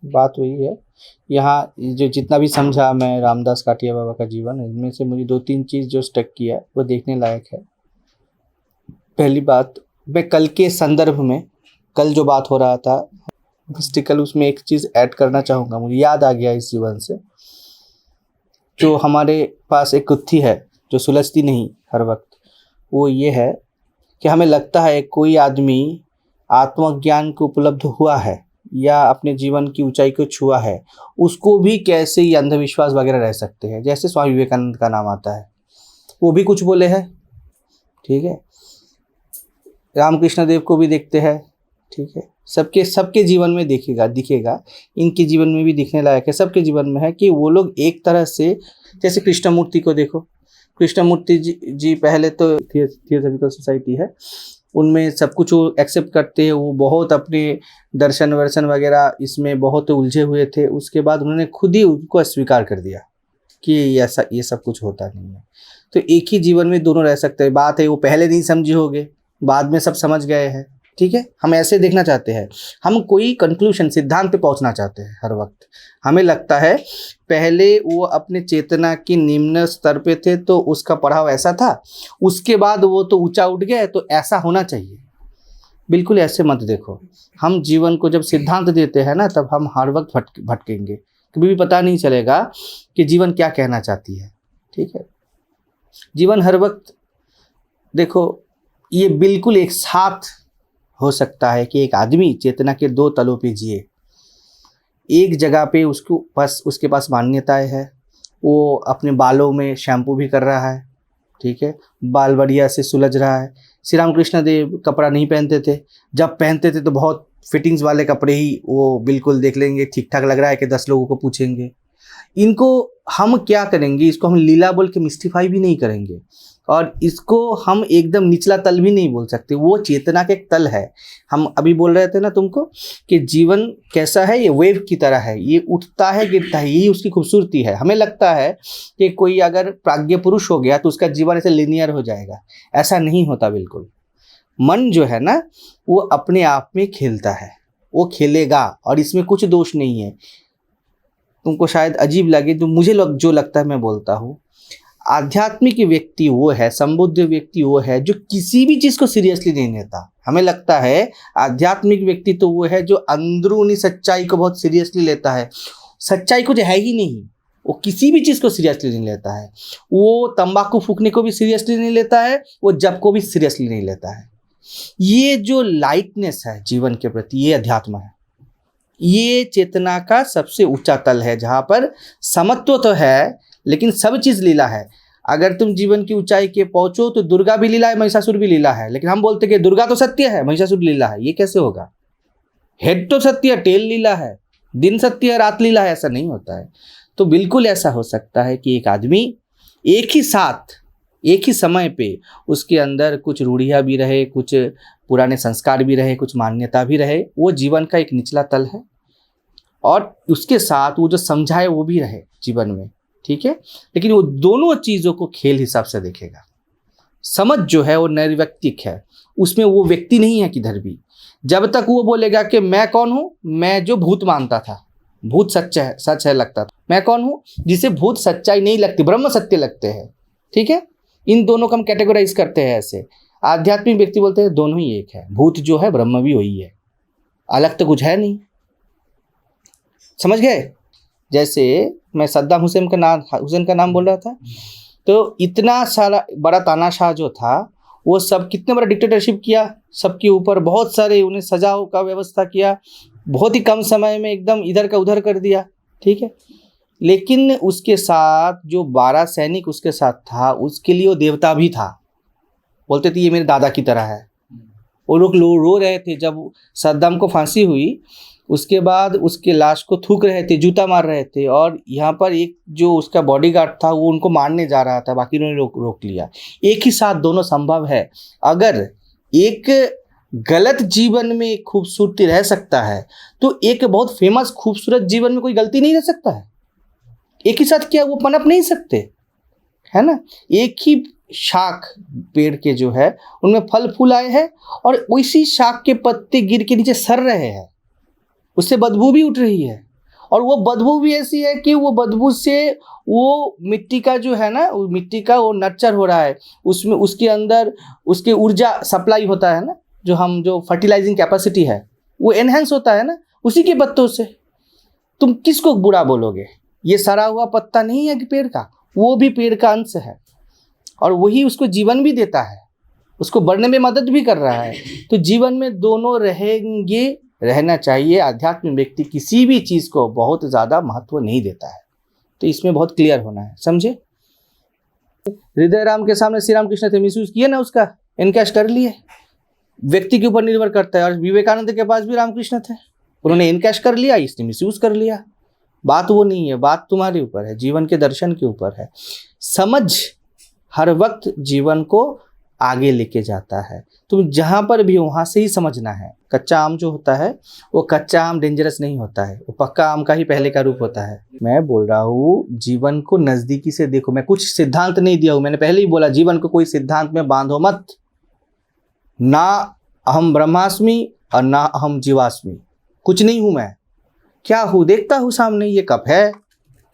बात वही है। यहाँ जो जितना भी समझा मैं रामदास काठिया बाबा का जीवन, इनमें से मुझे 2-3 चीज़ जो स्टक किया वो देखने लायक है। पहली बात, मैं कल के संदर्भ में, कल जो बात हो रहा था हिस्ट्रिकल, उसमें एक चीज़ ऐड करना चाहूँगा, मुझे याद आ गया इस जीवन से। जो हमारे पास एक गुत्थी है जो सुलझती नहीं हर वक्त, वो ये है कि हमें लगता है कोई आदमी आत्मज्ञान को उपलब्ध हुआ है या अपने जीवन की ऊंचाई को छुआ है, उसको भी कैसे ये अंधविश्वास वगैरह रह सकते हैं। जैसे स्वामी विवेकानंद का नाम आता है, वो भी कुछ बोले हैं, ठीक है। रामकृष्ण देव को भी देखते हैं, ठीक है। सबके सबके जीवन में दिखेगा, इनके जीवन में भी दिखने लायक है, सबके जीवन में है कि वो लोग एक तरह से, जैसे कृष्णमूर्ति को देखो, कृष्णमूर्ति जी पहले तो थियोसॉफिकल सोसाइटी है, उनमें सब कुछ वो एक्सेप्ट करते हैं, वो बहुत अपने दर्शन वर्शन वगैरह इसमें बहुत उलझे हुए थे। उसके बाद उन्होंने खुद ही उनको अस्वीकार कर दिया कि ऐसा ये सब कुछ होता नहीं है। तो एक ही जीवन में दोनों रह सकते हैं। बात है वो पहले नहीं समझे होंगे, बाद में सब समझ गए हैं, ठीक है। हम ऐसे देखना चाहते हैं, हम कोई कंक्लूजन सिद्धांत पे पहुंचना चाहते हैं हर वक्त। हमें लगता है पहले वो अपने चेतना के निम्न स्तर पे थे तो उसका पढ़ाव ऐसा था, उसके बाद वो तो ऊंचा उठ गया तो ऐसा होना चाहिए। बिल्कुल ऐसे मत देखो। हम जीवन को जब सिद्धांत देते हैं ना, तब हम हर वक्त भटकेंगे, कभी भी पता नहीं चलेगा कि जीवन क्या कहना चाहती है, ठीक है। जीवन हर वक्त देखो, ये बिल्कुल एक साथ हो सकता है कि एक आदमी चेतना के 2 तलों पे जिए। एक जगह पे उसके पास मान्यताएं है, वो अपने बालों में शैम्पू भी कर रहा है, ठीक है, बाल बढ़िया से सुलझ रहा है। श्री रामकृष्ण देव कपड़ा नहीं पहनते थे, जब पहनते थे तो बहुत फिटिंग्स वाले कपड़े ही वो बिल्कुल देख लेंगे ठीक ठाक लग रहा है कि 10 लोगों को पूछेंगे। इनको हम क्या करेंगे, इसको हम लीला बोल के मिस्टिफाई भी नहीं करेंगे, और इसको हम एकदम निचला तल भी नहीं बोल सकते। वो चेतना के एक तल है। हम अभी बोल रहे थे ना तुमको कि जीवन कैसा है, ये वेव की तरह है, ये उठता है गिरता है, यही उसकी खूबसूरती है। हमें लगता है कि कोई अगर प्राज्ञ पुरुष हो गया तो उसका जीवन ऐसे लिनियर हो जाएगा, ऐसा नहीं होता बिल्कुल। मन जो है ना, वो अपने आप में खेलता है, वो खेलेगा, और इसमें कुछ दोष नहीं है। तुमको शायद अजीब लगे तो मुझे जो लगता है मैं बोलता हूँ, आध्यात्मिक व्यक्ति वो है, संबुद्ध व्यक्ति वो है जो किसी भी चीज़ को सीरियसली नहीं लेता। हमें लगता है आध्यात्मिक व्यक्ति तो वो है जो अंदरूनी सच्चाई को बहुत सीरियसली लेता है। सच्चाई कुछ है ही नहीं, वो किसी भी चीज़ को सीरियसली नहीं लेता है। वो तंबाकू फूकने को भी सीरियसली नहीं लेता है, वो जप को भी सीरियसली नहीं लेता है। ये जो लाइटनेस है जीवन के प्रति, ये अध्यात्म है। ये चेतना का सबसे ऊंचा तल है, जहाँ पर समत्व तो है लेकिन सब चीज़ लीला है। अगर तुम जीवन की ऊंचाई के पहुंचो तो दुर्गा भी लीला है, महिषासुर भी लीला है, लेकिन हम बोलते कि दुर्गा तो सत्य है, महिषासुर लीला है। ये कैसे होगा? हेड तो सत्य है, टेल लीला है, दिन सत्य है, रात लीला है, ऐसा नहीं होता है। तो बिल्कुल ऐसा हो सकता है कि एक आदमी एक ही साथ एक ही समय पे उसके अंदर कुछ रूढ़ियाँ भी रहे, कुछ पुराने संस्कार भी रहे, कुछ मान्यता भी रहे। वो जीवन का एक निचला तल है, और उसके साथ वो जो समझाए वो भी रहे जीवन में, ठीक है। लेकिन वो दोनों चीज़ों को खेल हिसाब से देखेगा। समझ जो है वो नैर्व्यक्तिक है, उसमें वो व्यक्ति नहीं है किधर भी। जब तक वो बोलेगा कि मैं कौन हूँ, मैं जो भूत मानता था, भूत सच है लगता था, मैं कौन हूँ, जिसे भूत सच्चाई नहीं लगती, ब्रह्म सत्य लगते हैं, ठीक है। इन दोनों को हम कैटेगराइज करते हैं ऐसे। आध्यात्मिक व्यक्ति बोलते हैं दोनों ही एक है, भूत जो है ब्रह्म भी वही है, अलग तो कुछ है नहीं। समझ गए? जैसे मैं सद्दाम हुसैन का नाम बोल रहा था, तो इतना सारा बड़ा तानाशाह जो था, वो सब कितने बड़ा डिक्टेटरशिप किया सबके ऊपर, बहुत सारे उन्हें सजाओं का व्यवस्था किया, बहुत ही कम समय में एकदम इधर का उधर कर दिया, ठीक है। लेकिन उसके साथ जो 12 सैनिक उसके साथ था, उसके लिए वो देवता भी था। बोलते थे ये मेरे दादा की तरह है। वो लोग रो रहे थे जब सद्दाम को फांसी हुई, उसके बाद उसके लाश को थूक रहे थे, जूता मार रहे थे, और यहाँ पर एक जो उसका बॉडीगार्ड था वो उनको मारने जा रहा था, बाकी उन्होंने रोक लिया। एक ही साथ दोनों संभव है। अगर एक गलत जीवन में खूबसूरती रह सकता है तो एक बहुत फेमस खूबसूरत जीवन में कोई गलती नहीं रह सकता है। एक ही साथ क्या वो पनप नहीं सकते, है ना। एक ही शाख पेड़ के जो है उनमें फल फूल आए हैं, और उसी शाख के पत्ते गिर के नीचे सड़ रहे हैं, उससे बदबू भी उठ रही है, और वो बदबू भी ऐसी है कि वो बदबू से वो मिट्टी का जो है ना, वो मिट्टी का वो नर्चर हो रहा है, उसमें उसके अंदर उसके ऊर्जा सप्लाई होता है ना, जो फर्टिलाइजिंग कैपेसिटी है वो एनहेंस होता है ना उसी के पत्तों से। तुम किसको बुरा बोलोगे? ये सड़ा हुआ पत्ता नहीं है कि पेड़ का, वो भी पेड़ का अंश है और वही उसको जीवन भी देता है, उसको बढ़ने में मदद भी कर रहा है। तो जीवन में दोनों रहेंगे, रहना चाहिए। आध्यात्मिक व्यक्ति किसी भी चीज़ को बहुत ज़्यादा महत्व नहीं देता है, तो इसमें बहुत क्लियर होना है, समझे। हृदय राम के सामने श्री राम कृष्ण थे, मिसयूज किए ना, उसका इनकैश कर लिए। व्यक्ति के ऊपर निर्भर करता है। और विवेकानंद के पास भी रामकृष्ण थे, उन्होंने इनकैश कर लिया, इसने मिसयूज कर लिया। बात वो नहीं है, बात तुम्हारे ऊपर है, जीवन के दर्शन के ऊपर है। समझ हर वक्त जीवन को आगे लेके जाता है। तुम जहाँ पर भी वहाँ से ही समझना है। कच्चा आम जो होता है वो कच्चा आम डेंजरस नहीं होता है, वो पक्का आम का ही पहले का रूप होता है। मैं बोल रहा हूँ जीवन को नज़दीकी से देखो। मैं कुछ सिद्धांत नहीं दिया हूँ, मैंने पहले ही बोला जीवन को कोई सिद्धांत में बांधो मत। ना अहम ब्रह्मास्मि और ना अहम जीवास्मि, कुछ नहीं हूँ मैं। क्या हूँ? देखता हूँ सामने, ये कप है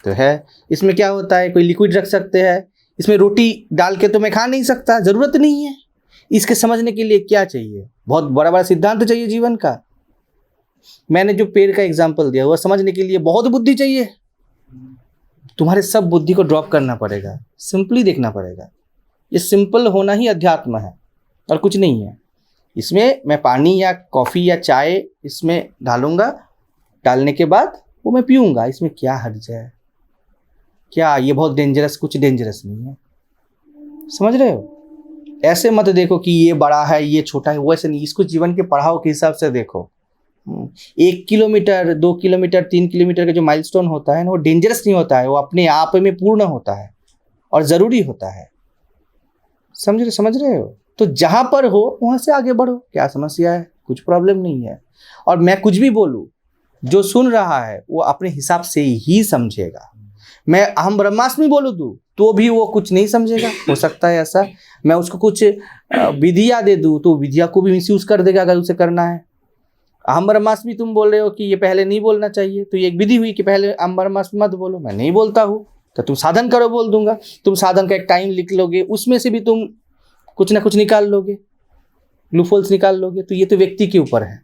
तो है, इसमें क्या होता है, कोई लिक्विड रख सकते हैं, इसमें रोटी डाल के तो मैं खा नहीं सकता, ज़रूरत नहीं है। इसके समझने के लिए क्या चाहिए? बहुत बड़ा बड़ा सिद्धांत चाहिए जीवन का। मैंने जो पेड़ का एग्जाम्पल दिया वह समझने के लिए बहुत बुद्धि चाहिए। तुम्हारे सब बुद्धि को ड्रॉप करना पड़ेगा, सिंपली देखना पड़ेगा। ये सिंपल होना ही अध्यात्म है और कुछ नहीं है। इसमें मैं पानी या कॉफ़ी या चाय इसमें डालूंगा, डालने के बाद वो मैं पीऊँगा, इसमें क्या हर्ज है? क्या ये बहुत डेंजरस? कुछ डेंजरस नहीं है, समझ रहे हो। ऐसे मत देखो कि ये बड़ा है ये छोटा है, वैसे नहीं। इसको जीवन के पड़ाव के हिसाब से देखो। 1 किलोमीटर 2 किलोमीटर 3 किलोमीटर का जो माइलस्टोन होता है ना, वो डेंजरस नहीं होता है, वो अपने आप में पूर्ण होता है और ज़रूरी होता है। समझ रहे हो। तो जहाँ पर हो वहाँ से आगे बढ़ो, क्या समस्या है? कुछ प्रॉब्लम नहीं है। और मैं कुछ भी बोलूँ, जो सुन रहा है वो अपने हिसाब से ही समझेगा। मैं अहम ब्रह्मास्मि बोलूँ तो भी वो कुछ नहीं समझेगा, हो सकता है ऐसा। मैं उसको कुछ विधियाँ दे दूँ तो विधिया को भी मिसयूज कर देगा अगर उसे करना है। अहम ब्रह्मास्मि तुम बोल रहे हो कि ये पहले नहीं बोलना चाहिए, तो ये एक विधि हुई कि पहले अहम ब्रह्मास्मि मत बोलो। मैं नहीं बोलता हूँ तो तुम साधन करो, बोल दूंगा। तुम साधन का एक टाइम लिख लोगे, उसमें से भी तुम कुछ ना कुछ निकाल लोगे, लूफोल्स निकाल लोगे। तो ये तो व्यक्ति के ऊपर है,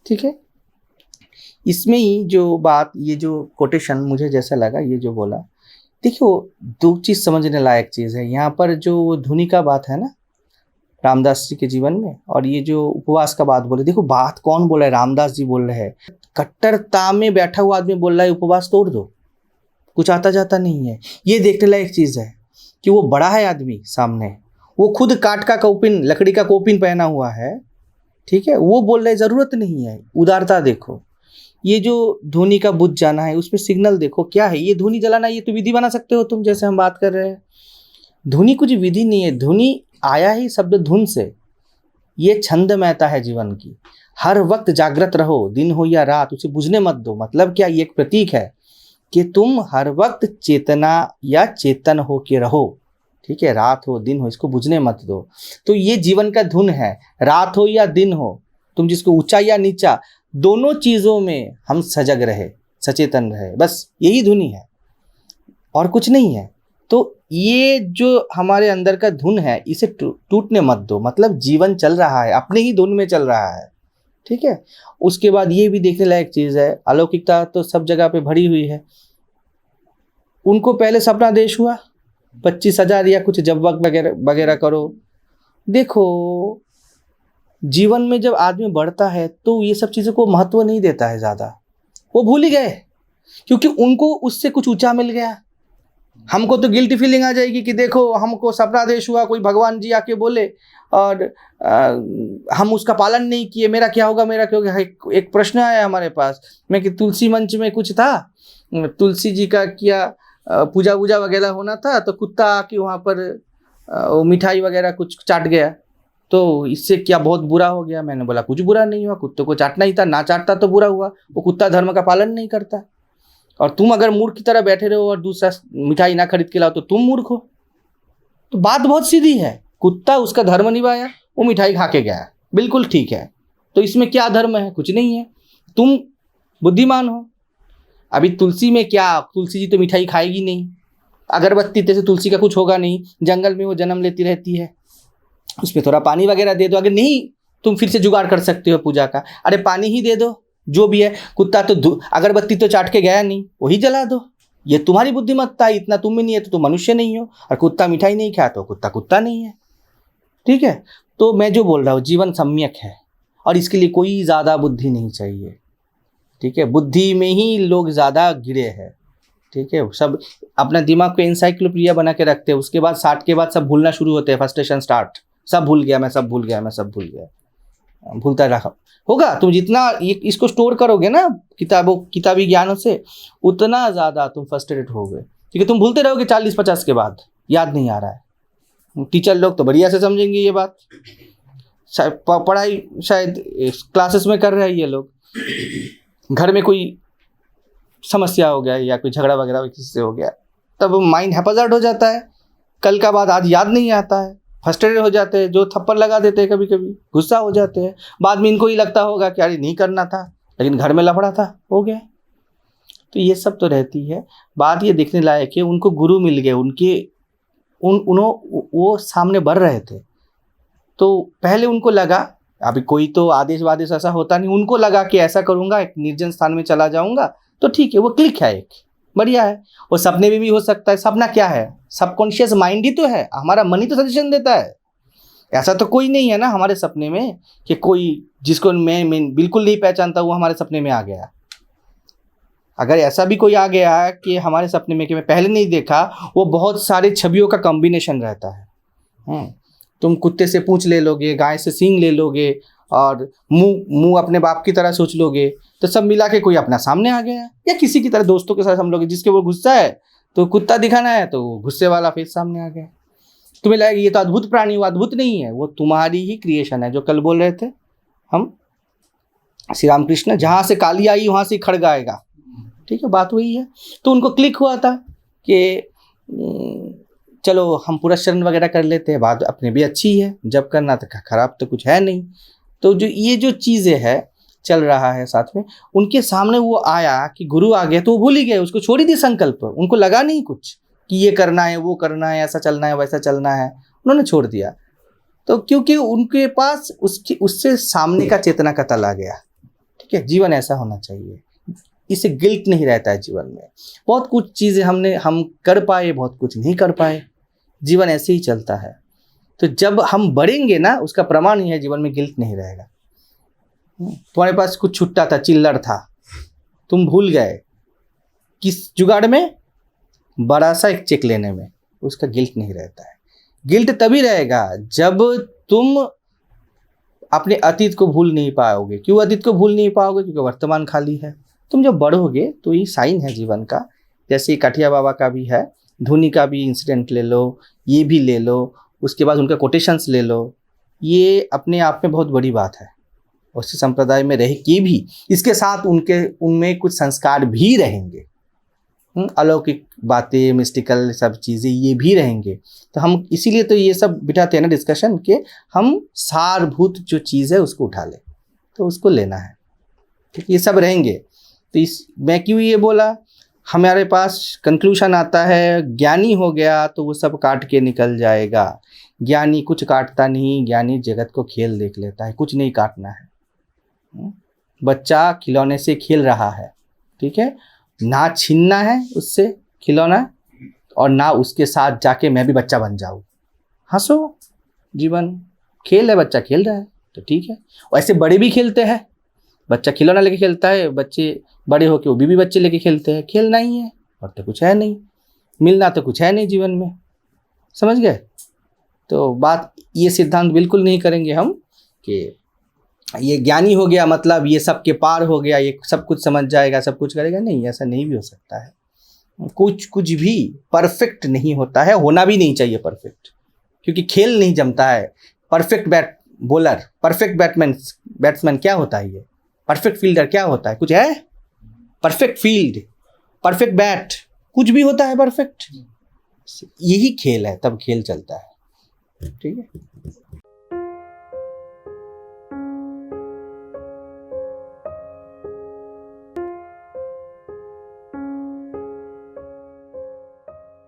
ठीक है। इसमें ही जो बात, ये जो कोटेशन मुझे जैसा लगा, ये जो बोला, देखो 2 चीज़ समझने लायक चीज़ है यहाँ पर। जो धुनी का बात है ना रामदास जी के जीवन में, और ये जो उपवास का बात बोले, देखो बात कौन बोल रहा है? रामदास जी बोल रहे हैं। कट्टरता में बैठा हुआ आदमी बोल रहा है उपवास तोड़ दो, कुछ आता जाता नहीं है। ये देखने लायक चीज़ है कि वो बड़ा है आदमी सामने, वो खुद काट का कोपिन, लकड़ी का कोपिन पहना हुआ है, ठीक है। वो बोल रहे ज़रूरत नहीं है। उदारता देखो। ये जो धुनी का बुझ जाना है, उसमें सिग्नल देखो क्या है। ये धुनी जलाना, ये तो विधि बना सकते हो तुम, जैसे हम बात कर रहे हैं। धुनी कुछ विधि नहीं है, धुनी आया ही शब्द धुन से। ये छंदमयता है जीवन की। हर वक्त जागृत रहो, दिन हो या रात, उसे बुझने मत दो। मतलब क्या? ये एक प्रतीक है कि तुम हर वक्त चेतना या चेतन हो के रहो, ठीक है। रात हो दिन हो, इसको बुझने मत दो। तो ये जीवन का धुन है। रात हो या दिन हो, तुम जिसको ऊंचा या नीचा, दोनों चीज़ों में हम सजग रहे, सचेतन रहे, बस यही धुनी है और कुछ नहीं है। तो ये जो हमारे अंदर का धुन है, इसे टूटने मत दो। मतलब जीवन चल रहा है, अपने ही धुन में चल रहा है, ठीक है। उसके बाद ये भी देखने लायक चीज़ है, अलौकिकता तो सब जगह पे भरी हुई है। उनको पहले सपना देश हुआ 25,000 या कुछ जब वक्त वगैरह करो। देखो जीवन में जब आदमी बढ़ता है तो ये सब चीज़ों को महत्व नहीं देता है ज़्यादा, वो भूल ही गए, क्योंकि उनको उससे कुछ ऊंचा मिल गया। हमको तो गिल्टी फीलिंग आ जाएगी कि देखो हमको सपना देश हुआ, कोई भगवान जी आके बोले और हम उसका पालन नहीं किए, मेरा क्या होगा, मेरा क्या होगा। एक प्रश्न आया हमारे पास में कि तुलसी मंच में कुछ था, तुलसी जी का क्या पूजा वूजा वगैरह होना था, तो कुत्ता आके वहाँ पर वो मिठाई वगैरह कुछ चाट गया, तो इससे क्या बहुत बुरा हो गया। मैंने बोला कुछ बुरा नहीं हुआ, कुत्ते को चाटना ही था, ना चाटता तो बुरा हुआ। वो कुत्ता धर्म का पालन नहीं करता। और तुम अगर मूर्ख की तरह बैठे रहो और दूसरा मिठाई ना खरीद के लाओ तो तुम मूर्ख हो। तो बात बहुत सीधी है। कुत्ता उसका धर्म निभाया, वो मिठाई खा के गया, बिल्कुल ठीक है। तो इसमें क्या धर्म है? कुछ नहीं है। तुम बुद्धिमान हो, अभी तुलसी में क्या, तुलसी जी तो मिठाई खाएगी नहीं, अगरबत्ती से तुलसी का कुछ होगा नहीं, जंगल में वो जन्म लेती रहती है, उसमें थोड़ा पानी वगैरह दे दो, अगर नहीं तुम फिर से जुगाड़ कर सकते हो पूजा का, अरे पानी ही दे दो, जो भी है। कुत्ता तो अगरबत्ती तो चाट के गया नहीं, वही जला दो, ये तुम्हारी बुद्धिमत्ता है, इतना तुम में नहीं है तो तुम मनुष्य नहीं हो। और कुत्ता मिठाई नहीं खाया तो कुत्ता कुत्ता नहीं है, ठीक है। तो मैं जो बोल रहा हूँ, जीवन सम्यक है और इसके लिए कोई ज़्यादा बुद्धि नहीं चाहिए, ठीक है। बुद्धि में ही लोग ज़्यादा गिरे हैं, ठीक है। सब अपना दिमाग को एनसाइक्लोपीडिया बना के रखते हैं, उसके बाद 60 के बाद सब भूलना शुरू होते हैं, फ्रस्ट्रेशन स्टार्ट, सब भूल गया मैं, सब भूल गया मैं, सब भूल गया, भूलता रहा होगा। तुम जितना इसको स्टोर करोगे ना किताबी ज्ञानों से, उतना ज़्यादा तुम फ्रस्ट्रेटेड होगे, ठीक है। तुम भूलते रहोगे 40-50 के बाद, याद नहीं आ रहा है। टीचर लोग तो बढ़िया से समझेंगे ये बात, पढ़ाई शायद क्लासेस में कर रहे हैं ये लोग, घर में कोई समस्या हो गया या कोई झगड़ा वगैरह किसी से हो गया, तब माइंड हैपजार्ड हो जाता है, कल का बाद आज याद नहीं आता है, फ्रस्ट्रेटेड हो जाते हैं, जो थप्पड़ लगा देते हैं, कभी कभी गुस्सा हो जाते हैं, बाद में इनको ही लगता होगा कि अरे नहीं करना था, लेकिन घर में लफड़ा था, हो गया। तो ये सब तो रहती है। बात ये देखने लायक है, उनको गुरु मिल गए, वो सामने बढ़ रहे थे, तो पहले उनको लगा, अभी कोई तो आदेश वादेश ऐसा होता नहीं, उनको लगा कि ऐसा करूँगा, एक निर्जन स्थान में चला जाऊँगा तो ठीक है, वो क्लिक है, एक बढ़िया है। वो सपने में भी हो सकता है, सपना क्या है, सबकॉन्शियस माइंड ही तो है, हमारा मन ही तो सजेशन देता है। ऐसा तो कोई नहीं है ना हमारे सपने में कि कोई जिसको मैं बिल्कुल नहीं पहचानता वो हमारे सपने में आ गया। अगर ऐसा भी कोई आ गया कि हमारे सपने में कि मैं पहले नहीं देखा, वो बहुत सारे छवियों का कॉम्बिनेशन रहता है। तुम कुत्ते से पूंछ ले लोगे, गाय से सींग ले लोगे और मुंह अपने बाप की तरह सोच लोगे, तो सब मिला के कोई अपना सामने आ गया, या किसी की तरह दोस्तों के साथ हम लोग, जिसके वो गुस्सा है तो कुत्ता दिखाना है तो गुस्से वाला फेस सामने आ गया। तुम्हें लगेगा ये तो अद्भुत प्राणी, वो अद्भुत नहीं है, वो तुम्हारी ही क्रिएशन है। जो कल बोल रहे थे हम श्री रामकृष्ण, जहाँ से काली आई वहाँ से खड़ग आएगा, ठीक है, बात वही है। तो उनको क्लिक हुआ था कि चलो हम पुरस्चरण वगैरह कर लेते हैं, बात अपने भी अच्छी है, जब करना तो खराब तो कुछ है नहीं। तो जो ये जो चीज़ें है चल रहा है साथ में, उनके सामने वो आया कि गुरु आ गया तो वो भूल ही गए, उसको छोड़ ही दी संकल्प, उनको लगा नहीं कुछ कि ये करना है, वो करना है, ऐसा चलना है, वैसा चलना है, उन्होंने छोड़ दिया। तो क्योंकि उनके पास उससे सामने का चेतना का तल आ गया, ठीक है। जीवन ऐसा होना चाहिए, इससे गिल्ट नहीं रहता है जीवन में। बहुत कुछ चीज़ें हम कर पाए, बहुत कुछ नहीं कर पाए, जीवन ऐसे ही चलता है। तो जब हम बढ़ेंगे ना, उसका प्रमाण ही है जीवन में गिल्ट नहीं रहेगा। तुम्हारे पास कुछ छुट्टा था, चिल्लर था, तुम भूल गए, किस जुगाड़ में, बड़ा सा एक चेक लेने में, उसका गिल्ट नहीं रहता है। गिल्ट तभी रहेगा जब तुम अपने अतीत को भूल नहीं पाओगे। क्यों अतीत को भूल नहीं पाओगे? क्योंकि वर्तमान खाली है। तुम जब बढ़ोगे तो ये साइन है जीवन का। जैसे काठिया बाबा का भी है, धोनी का भी इंसिडेंट ले लो, ये भी ले लो, उसके बाद उनका कोटेशंस ले लो, ये अपने आप में बहुत बड़ी बात है। उसी संप्रदाय में रह के भी इसके साथ उनमें कुछ संस्कार भी रहेंगे, अलौकिक बातें, मिस्टिकल सब चीज़ें ये भी रहेंगे। तो हम इसीलिए तो ये सब बिठाते हैं ना डिस्कशन के, हम सारभूत जो चीज़ है उसको उठा लें, तो उसको लेना है, क्योंकि ये सब रहेंगे। तो मैं क्यों ये बोला, हमारे पास कंक्लूशन आता है ज्ञानी हो गया तो वो सब काट के निकल जाएगा। ज्ञानी कुछ काटता नहीं, ज्ञानी जगत को खेल देख लेता है, कुछ नहीं काटना है। बच्चा खिलौने से खेल रहा है, ठीक है, ना छीनना है उससे खिलौना, और ना उसके साथ जाके मैं भी बच्चा बन जाऊँ। हंसो, जीवन खेल है, बच्चा खेल रहा है तो ठीक है। वैसे बड़े भी खेलते हैं, बच्चा खिलौना लेके खेलता है, बच्चे बड़े होके वो भी बच्चे लेके खेलते हैं। खेलना ही है, और तो कुछ है नहीं, मिलना तो कुछ है नहीं जीवन में, समझ गए। तो बात ये सिद्धांत बिल्कुल नहीं करेंगे हम कि ये ज्ञानी हो गया मतलब ये सब के पार हो गया, ये सब कुछ समझ जाएगा, सब कुछ करेगा। नहीं, ऐसा नहीं भी हो सकता है। कुछ भी परफेक्ट नहीं होता है, होना भी नहीं चाहिए परफेक्ट, क्योंकि खेल नहीं जमता है। परफेक्ट बॉलर, परफेक्ट बैट्समैन क्या होता है, ये परफेक्ट फील्डर क्या होता है, कुछ है? परफेक्ट फील्ड, परफेक्ट बैट, कुछ भी होता है परफेक्ट? यही खेल है, तब खेल चलता है, ठीक है।